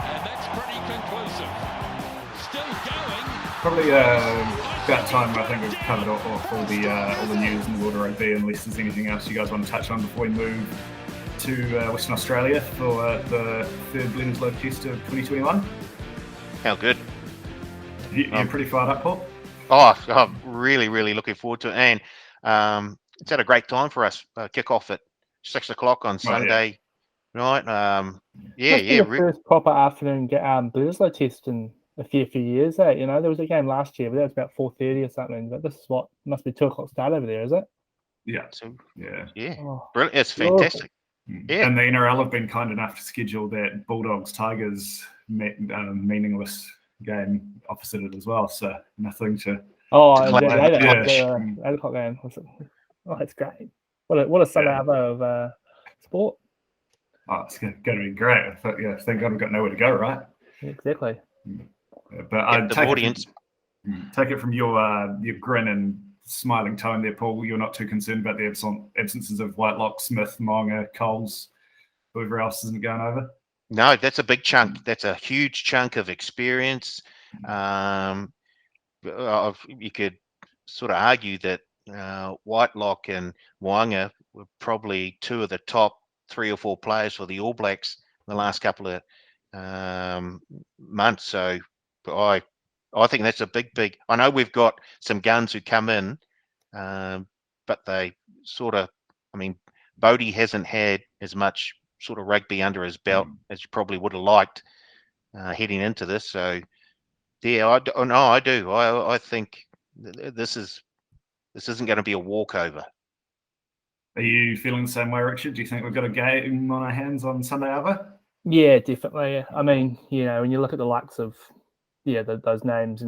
And that's pretty conclusive. Still going. Probably about time. I think we've covered off all the news in the world of rugby, unless there's anything else you guys want to touch on before we move to Western Australia for the third Bledisloe Test of 2021. How good. You're pretty fired up, Paul? Oh, I'm really, really looking forward to it. And it's at a great time for us. Kick off at 6 o'clock on Sunday night. The first proper afternoon Bledisloe Test in a few years. You know, there was a game last year, but that was about 4:30 or something. But this is what must be 2 o'clock start over there, is it? Yeah. Oh, brilliant. It's fantastic. Yeah. And the NRL have been kind enough to schedule that Bulldogs-Tigers meaningless game opposite it as well. So nothing to. Oh, the 8 o'clock game. Oh, it's great. What a Sunday of sport. Oh, it's going to be great. I thought, thank God we've got nowhere to go, right? Exactly. But the audience. Take it from your grin and smiling tone there, Paul. You're not too concerned about the absences of Whitelock, Smith, Moanga, Coles, whoever else isn't going over? No, that's a big chunk. That's a huge chunk of experience. You could sort of argue that Whitelock and Moanga were probably two of the top 3 or 4 players for the All Blacks in the last couple of months. So I think that's a big. I know we've got some guns who come in, but they sort of. I mean, Bodie hasn't had as much sort of rugby under his belt as you probably would have liked heading into this. So I do. I think this isn't going to be a walkover. Are you feeling the same way, Richard? Do you think we've got a game on our hands on Sunday over? Yeah, definitely. I mean, when you look at the likes of those names,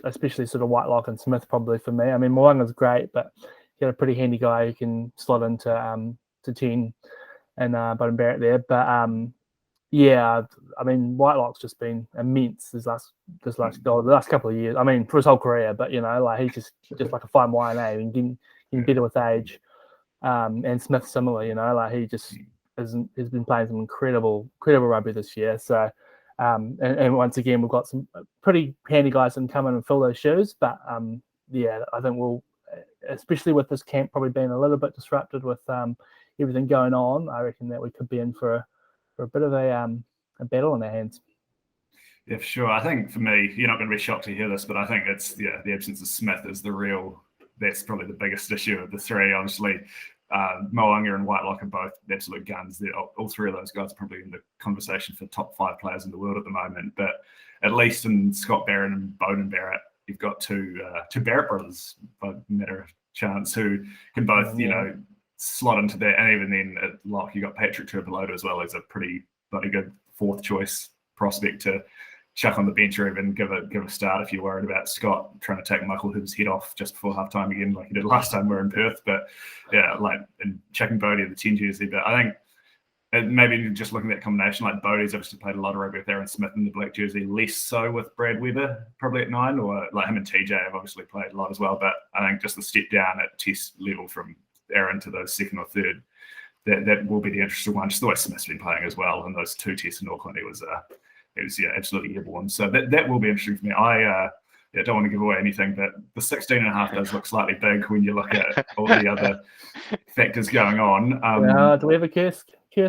especially sort of Whitelock and Smith, probably for me. I mean, Moanga's great, but you got a pretty handy guy who can slot into to 10 and Bowden Barrett there. But I mean, Whitelock's just been immense the last couple of years. I mean, for his whole career, but he's just like a fine wine, and getting better with age. And Smith similar, he just has been playing some incredible rugby this year. So, and once again, we've got some pretty handy guys that can come in and fill those shoes. But I think we'll, especially with this camp probably being a little bit disrupted with everything going on, I reckon that we could be in for a bit of a battle on our hands. Yeah, for sure. I think for me, you're not going to be shocked to hear this, but I think it's the absence of Smith is that's probably the biggest issue of the three. Obviously, Moanga and Whitelock are both absolute guns. All three of those guys are probably in the conversation for top 5 players in the world at the moment. But at least in Scott Barrett and Bowden Barrett, you've got two Barrett brothers by matter of chance who can both, slot into that. And even then at lock, you got Patrick Turboloda as well as a pretty bloody good 4th choice prospect to chuck on the bench or even give a start if you're worried about Scott trying to take Michael Hood's head off just before halftime again, like he did last time we were in Perth. But and chucking Bodie in the 10 jersey. But I think maybe just looking at that combination, like Bodie's obviously played a lot of rugby with Aaron Smith in the black jersey, less so with Brad Weber, probably at 9, or like him and TJ have obviously played a lot as well. But I think just the step down at Test level from Aaron to those 2nd or 3rd, that will be the interesting one. Just the way Smith's been playing as well. And those 2 Tests in Auckland, it was absolutely airborne. So that will be interesting for me. I don't want to give away anything, but the 16.5 does look slightly big when you look at all the other factors going on. Do we have a curse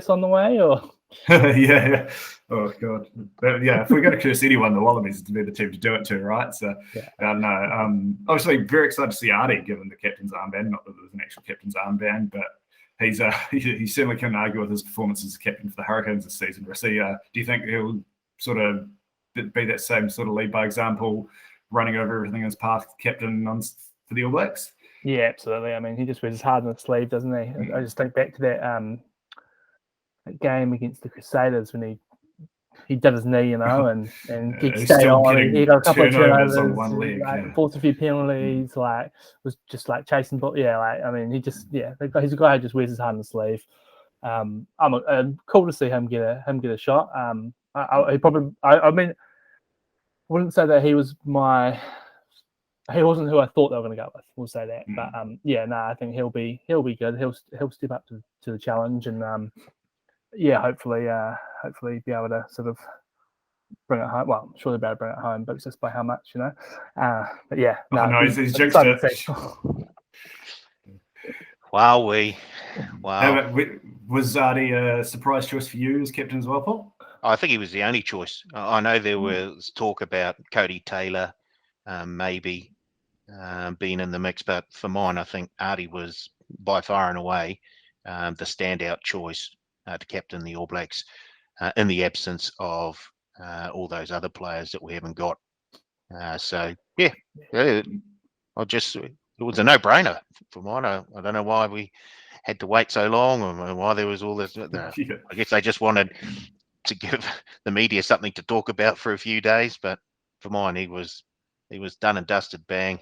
on the way, or? Yeah. Oh God. But if we're going to curse anyone, the Wallabies is to be the team to do it to, right? So obviously very excited to see Artie given the captain's armband. Not that there was an actual captain's armband, but he certainly can argue with his performance as captain for the Hurricanes this season. Rissy, do you think he'll sort of be that same sort of lead by example, running over everything in his path, captain for the All Blacks? Yeah, absolutely. I mean, he just wears his heart on his sleeve, doesn't he? I just think back to that game against the Crusaders when he did his knee, and he stayed on. And he got a couple of turnovers on one leg, forced a few penalties. Was just chasing ball. I mean, he's a guy who just wears his heart on his sleeve. I'm cool to see him get a shot. I wouldn't say that he wasn't who I thought they were going to go with. We'll say that, but I think he'll be good. He'll step up to the challenge, and hopefully be able to sort of bring it home. Well, surely better bring it home, but it's just by how much, you know. But yeah, Oh, no, it'd be he's jinxed exciting to it. see. Wow. Was Zardy a surprise choice for you as captain as well, Paul? I think he was the only choice. I know there was talk about Cody Taylor maybe being in the mix, but for mine, I think Artie was by far and away the standout choice to captain the All Blacks in the absence of all those other players that we haven't got. So yeah, it was a no-brainer for mine. I don't know why we had to wait so long, or why there was all this. I guess they just wanted to give the media something to talk about for a few days. But for mine, he was done and dusted. Bang,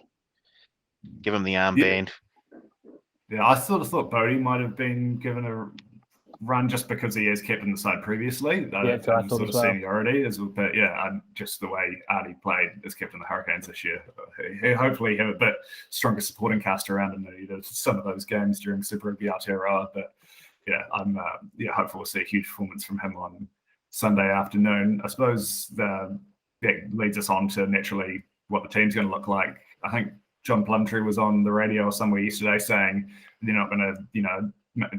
give him the armband. Yeah, I sort of thought Bodie might have been given a run just because he has kept in the side previously. Yeah, so I thought sort as of well. seniority, but yeah, just the way Artie played as captain of the Hurricanes this year. He hopefully have a bit stronger supporting cast around him than he did some of those games during Super Rugby Aotearoa. But yeah, I'm hopeful we'll see a huge performance from him on Sunday afternoon. I suppose that leads us on to naturally what the team's going to look like. I think John Plumtree was on the radio or somewhere yesterday saying they're not going to,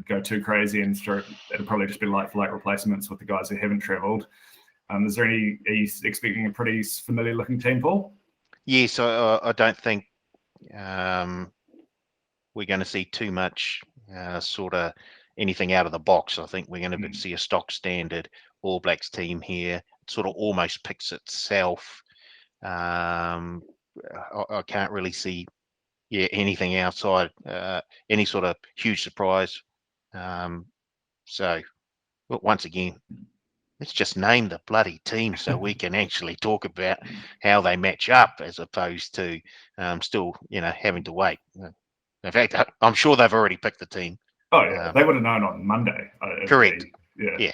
go too crazy and it'll probably just be like replacements with the guys who haven't travelled. Are you expecting a pretty familiar looking team, Paul? Yes, I don't think we're going to see too much sort of anything out of the box. I think we're going to see a stock standard All Blacks team here. It sort of almost picks itself. I can't really see anything outside any sort of huge surprise. So once again, let's just name the bloody team so we can actually talk about how they match up, as opposed to still having to wait. In fact, I'm sure they've already picked the team. Oh yeah, they would have known on Monday. Correct. Yeah.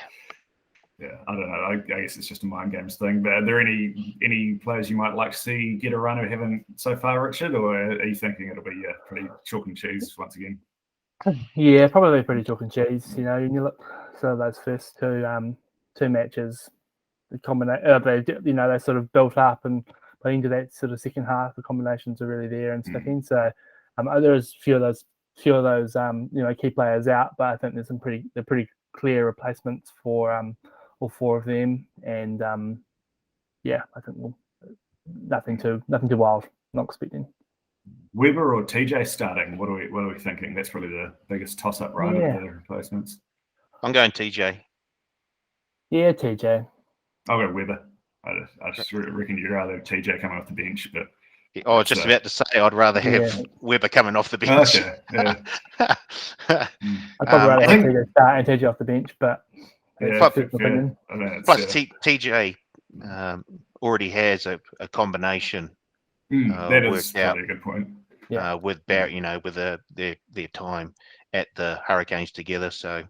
I don't know. I guess it's just a mind games thing. But are there any players you might like to see get a run who haven't so far, Richard? Or are you thinking it'll be pretty chalk and cheese once again? Yeah, probably pretty chalk and cheese. And you look so those first two matches, the combination, they sort of built up, and by into that sort of second half, the combinations are really there and sticking. So there's a few of those key players out, but I think there's they're pretty clear replacements for all four of them, and I think nothing too wild. Not expecting. Weber or TJ starting? What are we thinking? That's probably the biggest toss-up, right? Of the replacements. I'm going TJ. Yeah, TJ. I'll go Weber. I just reckon you'd rather have TJ coming off the bench, but I was just about to say I'd rather have Weber coming off the bench. Okay, yeah. I'd probably rather have TJ start and TJ off the bench, but yeah, plus TJ already has a combination. That is probably a good point. With Barrett, with their time at the Hurricanes together. So,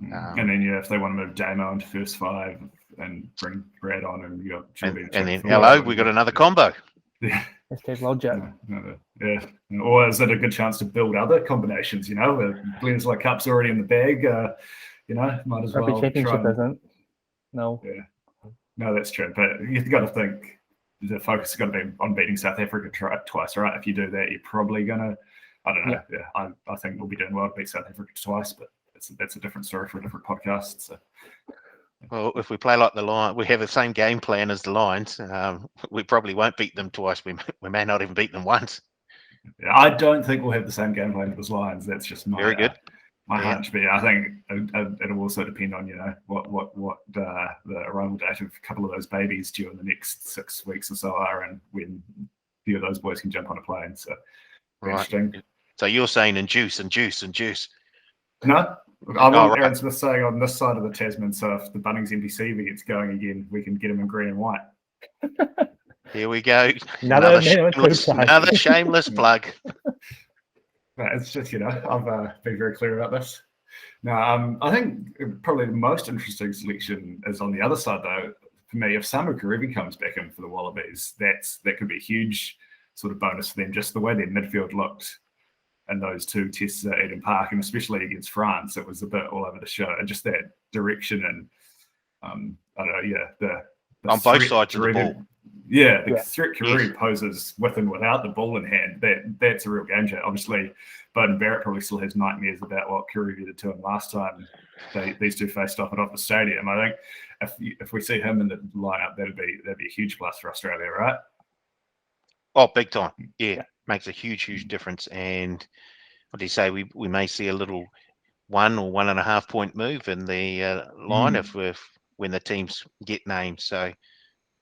and then if they want to move Damo into first five and bring Brad on, and you got and then we got another combo. Yeah. Hashtag logic. Yeah. Or is it a good chance to build other combinations? The Bledisloe Cup's already in the bag. Might as well Championship isn't. No. Yeah. No, that's true. But you've got to think the focus is going to be on beating South Africa twice, right? If you do that, you're probably going to, I don't know. Yeah. I think we'll be doing well to beat South Africa twice, but that's a different story for a different podcast. So. Well, if we play like the Lions, we have the same game plan as the Lions. We probably won't beat them twice. We may not even beat them once. Yeah, I don't think we'll have the same game plan as the Lions. That's just my very good. My hunch. But I think it'll also depend on what the arrival date of a couple of those babies due in the next 6 weeks or so are, and when a few of those boys can jump on a plane. So interesting. So you're saying induce. No. I want Aaron Smith saying on this side of the Tasman, so if the Bunnings NPC gets going again, we can get him in green and white. Here we go. Another shameless plug. No, it's just, I've been very clear about this. Now, I think probably the most interesting selection is on the other side, though. For me, if Samu Kerevi comes back in for the Wallabies, that could be a huge sort of bonus for them, just the way their midfield looked. And those two tests at Eden Park, and especially against France, it was a bit all over the show. And just that direction and I don't know, On both sides of the ball. Yeah, the threat Karuri poses with and without the ball in hand, that's a real game changer. Obviously, Bowden Barrett probably still has nightmares about what Karuri did to him last time these two faced off at Optus Stadium. I think if we see him in the lineup, that'd be a huge plus for Australia, right? Oh, big time. Yeah, makes a huge difference. And what do you say? We may see a little 1 or 1.5 point move in the line if when the teams get named. So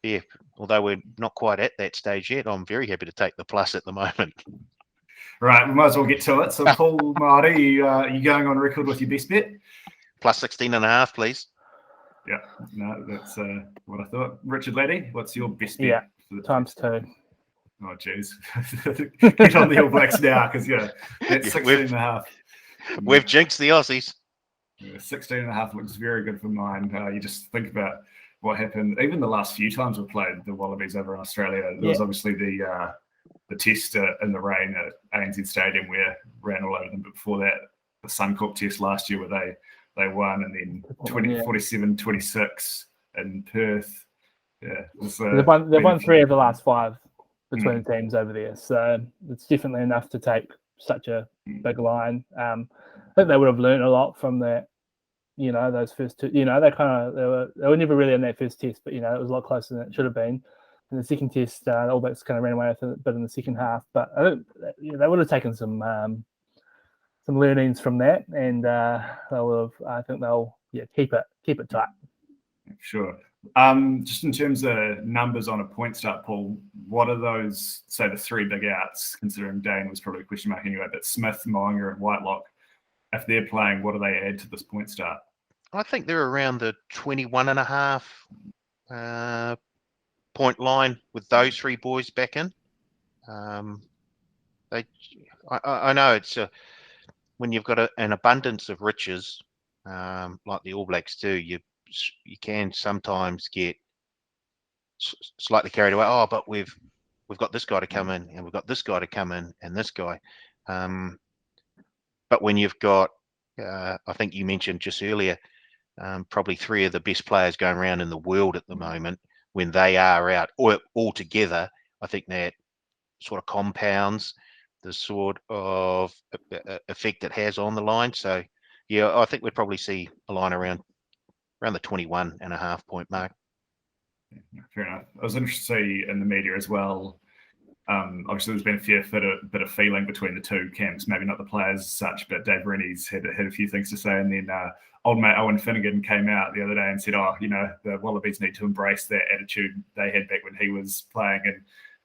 yeah, although we're not quite at that stage yet, I'm very happy to take the plus at the moment. Right, we might as well get to it. So Paul Marty, are you going on record with your best bet? Plus 16.5, please. Yeah, no, that's what I thought. Richard Laddie, what's your best bet? Yeah, times 2. Oh, jeez. Get on the All Blacks now, because, that's 16.5. We've jinxed the Aussies. 16.5 looks very good for mine. You just think about what happened. Even the last few times we played the Wallabies over in Australia, there was obviously the test in the rain at ANZ Stadium where ran all over them. But before that, the Suncorp test last year where they won, and then 47-26 in Perth. Yeah, they've won 3 of the last 5 between teams over there. So it's definitely enough to take such a big line. I think they would have learned a lot from that. Those first 2. They were never really in that first test, but it was a lot closer than it should have been. In the second test, the All Blacks kind of ran away with it a bit in the second half, but I think they would have taken some learnings from that, and they would have. I think they'll keep it tight. Sure. Just in terms of numbers on a point start, Paul, what are those? Say the 3 big outs, considering Dane was probably a question mark anyway, but Smith, Moanga, and Whitelock. If they're playing, what do they add to this point start? I think they're around the 21.5 point line with those 3 boys back in. I know it's when you've got an abundance of riches, like the All Blacks do, you can sometimes get slightly carried away. Oh, but we've got this guy to come in, and we've got this guy to come in, and this guy. But when you've got, I think you mentioned just earlier, probably 3 of the best players going around in the world at the moment, when they are out all together, I think that sort of compounds the sort of effect it has on the line. So, yeah, I think we'd probably see a line around the 21.5 point mark. Fair enough. I was interested to see in the media as well. Obviously, there's been a fair bit of feeling between the 2 camps, maybe not the players as such, but Dave Rennie's had a few things to say. And then old mate Owen Finnegan came out the other day and said, the Wallabies need to embrace that attitude they had back when he was playing, and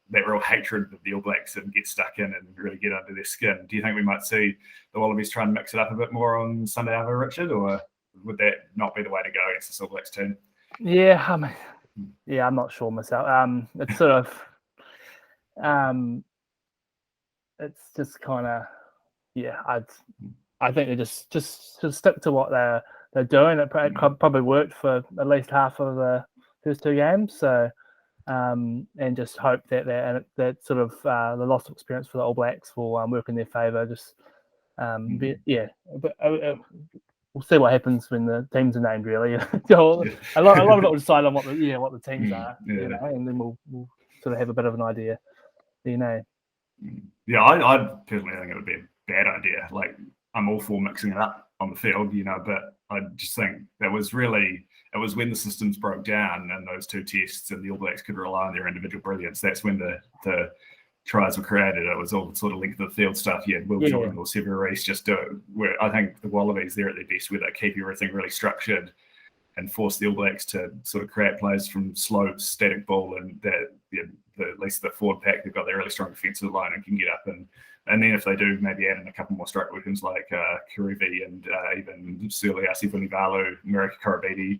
that real hatred of the All Blacks, and get stuck in and really get under their skin. Do you think we might see the Wallabies try and mix it up a bit more on Sunday, Arvo, Richard, or would that not be the way to go against this All Blacks team? Yeah, I'm not sure myself. It's sort of, it's just kind of, I think they just stick to what they're doing. It probably worked for at least half of the first 2 games. So, and just hope that sort of the loss of experience for the All Blacks will work in their favour. Just, we'll see what happens when the teams are named. Really, a lot of it will decide on what the teams are, and then we'll sort of have a bit of an idea. Yeah, I personally think it would be a bad idea. Like, I'm all for mixing it up on the field, but I just think it was when the systems broke down in those 2 tests and the All Blacks could rely on their individual brilliance. That's when the tries were created. It was all sort of length of the field stuff. You had Will Jordan or Sever Reece just do it. Where I think the Wallabies, they're at their best, where they keep everything really structured and force the All Blacks to sort of create plays from slow, static ball, and that at least the forward pack, they've got their really strong defensive line and can get up, and then if they do, maybe add in a couple more strike weapons like Karuvi and even Suliasi Vunivalu, Marika Korobidi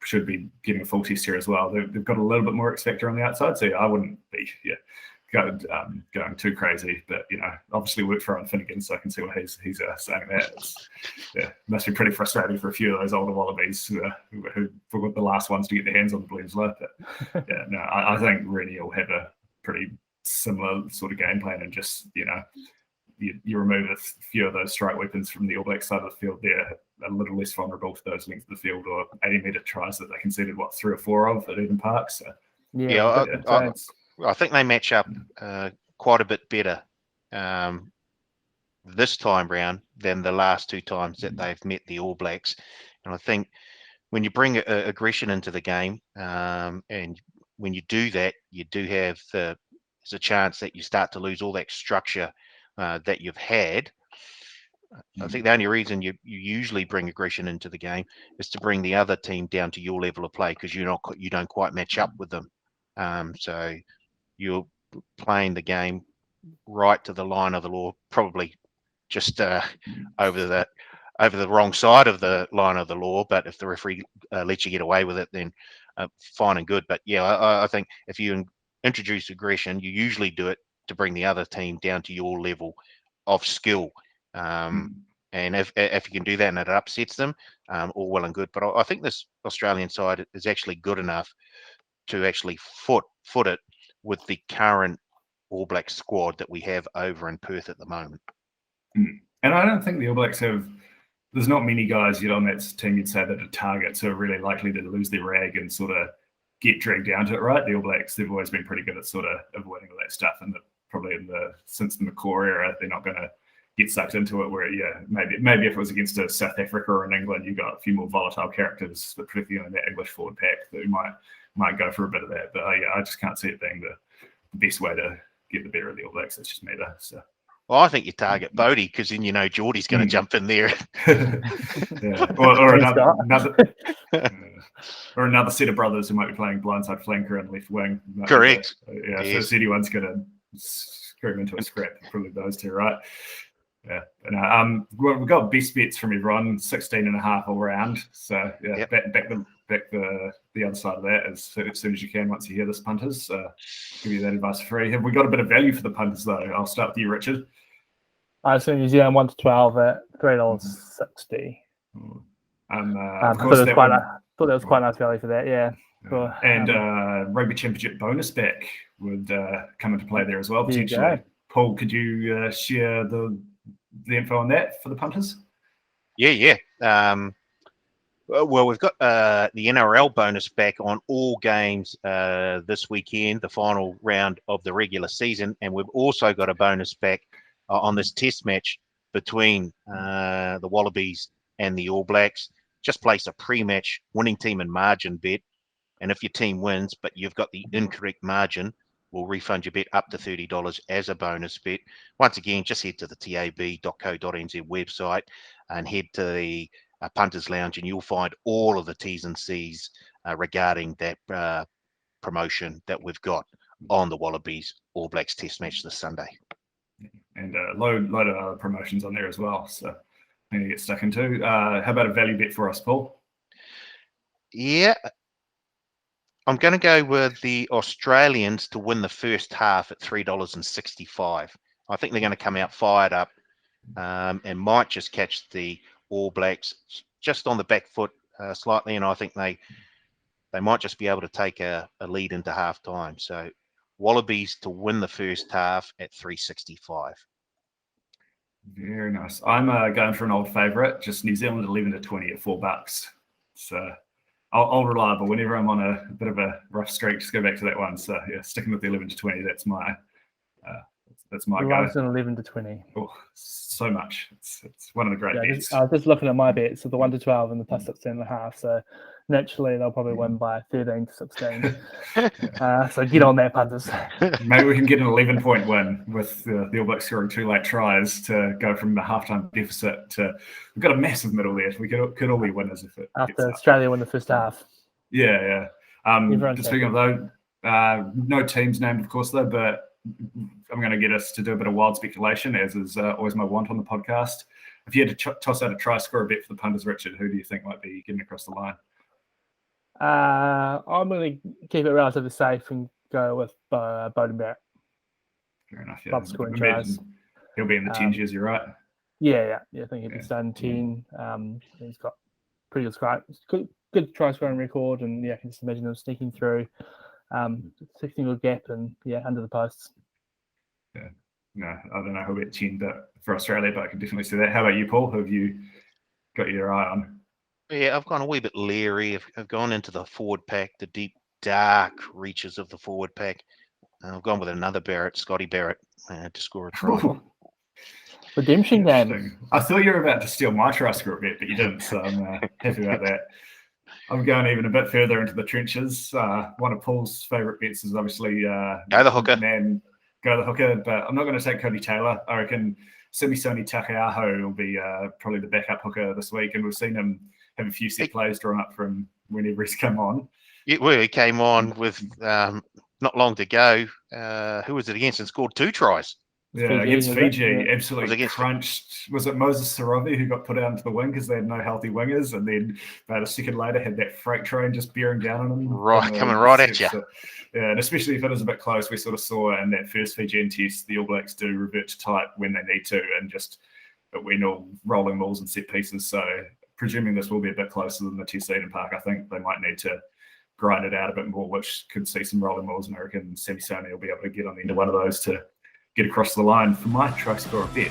should be getting a full test here as well. They've got a little bit more X factor on the outside, so I wouldn't be going too crazy, but obviously worked for Owen Finnegan, so I can see what he's saying. That must be pretty frustrating for a few of those older Wallabies who were the last ones to get their hands on the Bledisloe. But I think Rennie will have a pretty similar sort of game plan, and just you remove a few of those strike weapons from the All Blacks side of the field, they're a little less vulnerable to those lengths of the field or 80-metre tries that they conceded, 3 or 4 of at Eden Park. So, I think they match up quite a bit better this time round than the last 2 times that they've met the All Blacks. And I think when you bring aggression into the game, and when you do that, you do have there's a chance that you start to lose all that structure that you've had. I think the only reason you usually bring aggression into the game is to bring the other team down to your level of play, because you don't quite match up with them. So you're playing the game right to the line of the law, probably just over the wrong side of the line of the law. But if the referee lets you get away with it, then fine and good. But yeah, I think if you introduce aggression, you usually do it to bring the other team down to your level of skill. And if you can do that and it upsets them, all well and good. But I think this Australian side is actually good enough to actually foot it with the current All Black squad that we have over in Perth at the moment. And I don't think the All Blacks there's not many guys yet on that team you'd say that are targets who are really likely to lose their rag and sort of get dragged down to it, right? The All Blacks, they've always been pretty good at sort of avoiding all that stuff, and probably since the McCaw era, they're not going to get sucked into it. Where maybe if it was against a South Africa or in England, you got a few more volatile characters, but particularly in that English forward pack, that might go for a bit of that. But I just can't see it being the best way to get the better of the All Blacks. It's just me though. So. Well, I think you target Bodie, because then Geordie's going to jump in there. or another set of brothers who might be playing blindside flanker and left wing. Correct. Yes. So if anyone's going to screw into a scrap, probably those two, right? Yeah. And, we've got best bets from everyone, 16.5 all round. So yeah, back the other side of that as soon as you can once you hear this, punters. Give you that advice for free. Have we got a bit of value for the punters though? I'll start with you, Richard. I see New Zealand 1 to 12 at $3.60. Of course, I thought that was quite nice value for that. Yeah. And Rugby Championship bonus back would come into play there as well potentially. Paul, could you share the info on that for the punters? Yeah. Well, we've got the NRL bonus back on all games this weekend, the final round of the regular season, and we've also got a bonus back on this test match between the Wallabies and the All Blacks. Just place a pre-match winning team and margin bet, and if your team wins but you've got the incorrect margin, we'll refund your bet up to $30 as a bonus bet. Once again, just head to the tab.co.nz website and head to the Punters Lounge, and you'll find all of the T's and C's regarding that promotion that we've got on the Wallabies All Blacks Test match this Sunday. And a load of other promotions on there as well. So I'm going to get stuck into. How about a value bet for us, Paul? Yeah. I'm going to go with the Australians to win the first half at $3.65. I think they're going to come out fired up and might just catch the All Blacks just on the back foot slightly, and I think they might just be able to take a lead into half time. So Wallabies to win the first half at $3.65. Very nice. I'm going for an old favourite, just New Zealand 11 to 20 at $4. So old reliable. Whenever I'm on a bit of a rough streak, just go back to that one. So yeah, sticking with the 11 to 20. That's my go. 11 to 20. Oh, so much. It's one of the great bets. I was just looking at my bets, so the 1 to 12 and the plus 16.5. So naturally, they'll probably win by 13 to 16. So get on that, punters. Maybe we can get an 11-point win with the All Blacks scoring 2 late tries to go from the halftime deficit to. We've got a massive middle there. We could all be winners if it. After Australia win the first half. Yeah. Just speaking of though, no teams named, of course, though, but I'm going to get us to do a bit of wild speculation, as is always my want on the podcast. If you had to toss out a try scorer bet for the punters, Richard, who do you think might be getting across the line? I'm going to keep it relatively safe and go with Beauden Barrett. Fair enough. Yeah. Top scoring tries. He'll be in the 10s, you're right. Yeah. I think he'll be starting 10. He's got pretty good try scoring record, and I can just imagine him sneaking through. 16 good gap and under the posts. Yeah. I don't know who'll get 10 for Australia, but I can definitely see that. How about you, Paul? Who have you got your eye on? Yeah, I've gone a wee bit leery. I've gone into the forward pack, the deep, dark reaches of the forward pack. I've gone with another Barrett, Scotty Barrett, to score a try. Redemption game. Interesting. I thought you were about to steal my try score bet, but you didn't, so I'm happy about that. I'm going even a bit further into the trenches. One of Paul's favourite bets is obviously Go the hooker. Go the hooker, but I'm not going to take Cody Taylor. I reckon Simisoni Takeaho will be probably the backup hooker this week, and we've seen him have a few set plays drawn up from whenever he's come on. Well, he came on with not long to go. Who was it against and scored 2 tries? Yeah, against Fiji, Was absolutely against crunched. Was it Moses Sorovi who got put out into the wing because they had no healthy wingers, and then about a second later had that freight train just bearing down on them, coming right at you. So, yeah, and especially if it is a bit close, we sort of saw in that first Fijian test, the All Blacks do revert to type when they need to, and just win all rolling balls and set pieces. So, presuming this will be a bit closer than the Test Eden Park, I think they might need to grind it out a bit more, which could see some rolling balls. And I reckon Simisoni will be able to get on the end of one of those to get across the line for my try score bet.